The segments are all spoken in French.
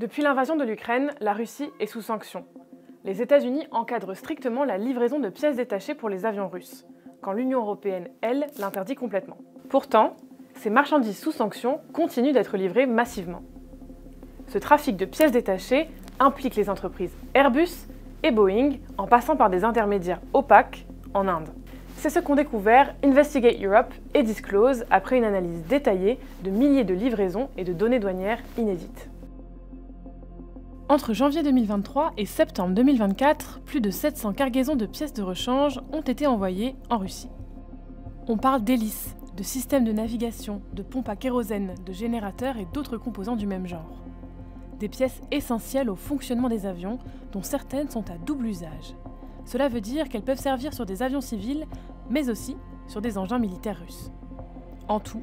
Depuis l'invasion de l'Ukraine, la Russie est sous sanctions. Les États-Unis encadrent strictement la livraison de pièces détachées pour les avions russes, quand l'Union européenne, elle, l'interdit complètement. Pourtant, ces marchandises sous sanctions continuent d'être livrées massivement. Ce trafic de pièces détachées implique les entreprises Airbus et Boeing, en passant par des intermédiaires opaques en Inde. C'est ce qu'ont découvert Investigate Europe et Disclose après une analyse détaillée de milliers de livraisons et de données douanières inédites. Entre janvier 2023 et septembre 2024, plus de 700 cargaisons de pièces de rechange ont été envoyées en Russie. On parle d'hélices, de systèmes de navigation, de pompes à kérosène, de générateurs et d'autres composants du même genre. Des pièces essentielles au fonctionnement des avions, dont certaines sont à double usage. Cela veut dire qu'elles peuvent servir sur des avions civils, mais aussi sur des engins militaires russes. En tout,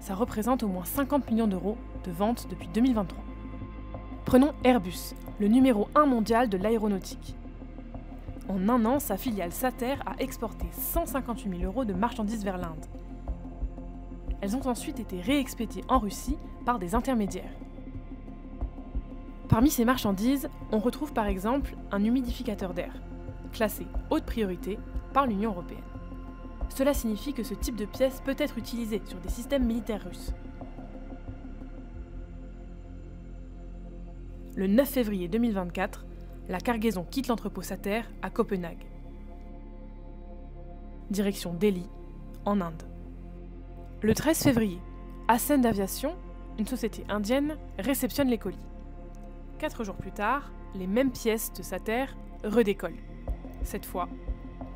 ça représente au moins 50 millions d'euros de ventes depuis 2023. Prenons Airbus, le numéro 1 mondial de l'aéronautique. En un an, sa filiale Sater a exporté 158 000 euros de marchandises vers l'Inde. Elles ont ensuite été réexpédiées en Russie par des intermédiaires. Parmi ces marchandises, on retrouve par exemple un humidificateur d'air, classé haute priorité par l'Union européenne. Cela signifie que ce type de pièce peut être utilisé sur des systèmes militaires russes. Le 9 février 2024, la cargaison quitte l'entrepôt Sater à Copenhague. Direction Delhi, en Inde. Le 13 février, Ascend Aviation, une société indienne, réceptionne les colis. 4 jours plus tard, les mêmes pièces de Sater redécollent. Cette fois,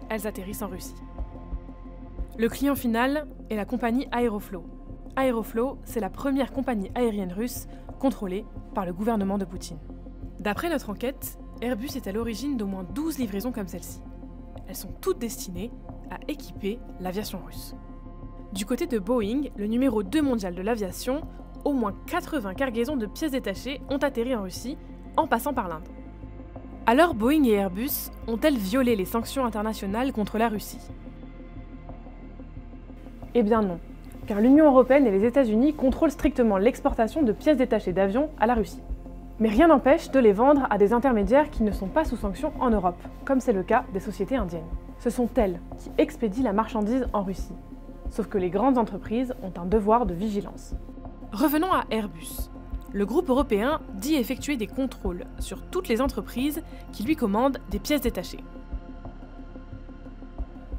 elles atterrissent en Russie. Le client final est la compagnie Aeroflot. Aeroflot, c'est la première compagnie aérienne russe contrôlée par le gouvernement de Poutine. D'après notre enquête, Airbus est à l'origine d'au moins 12 livraisons comme celle-ci. Elles sont toutes destinées à équiper l'aviation russe. Du côté de Boeing, le numéro 2 mondial de l'aviation, au moins 80 cargaisons de pièces détachées ont atterri en Russie, en passant par l'Inde. Alors Boeing et Airbus ont-elles violé les sanctions internationales contre la Russie? Eh bien non, car l'Union européenne et les États-Unis contrôlent strictement l'exportation de pièces détachées d'avions à la Russie. Mais rien n'empêche de les vendre à des intermédiaires qui ne sont pas sous sanctions en Europe, comme c'est le cas des sociétés indiennes. Ce sont elles qui expédient la marchandise en Russie. Sauf que les grandes entreprises ont un devoir de vigilance. Revenons à Airbus. Le groupe européen dit effectuer des contrôles sur toutes les entreprises qui lui commandent des pièces détachées.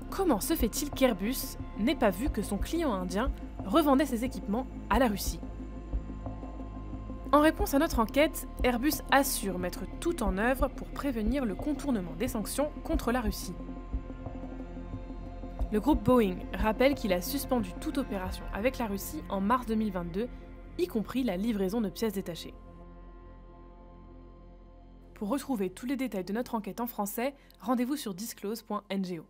Comment se fait-il qu'Airbus n'ait pas vu que son client indien revendait ses équipements à la Russie? En réponse à notre enquête, Airbus assure mettre tout en œuvre pour prévenir le contournement des sanctions contre la Russie. Le groupe Boeing rappelle qu'il a suspendu toute opération avec la Russie en mars 2022, y compris la livraison de pièces détachées. Pour retrouver tous les détails de notre enquête en français, rendez-vous sur disclose.ngo.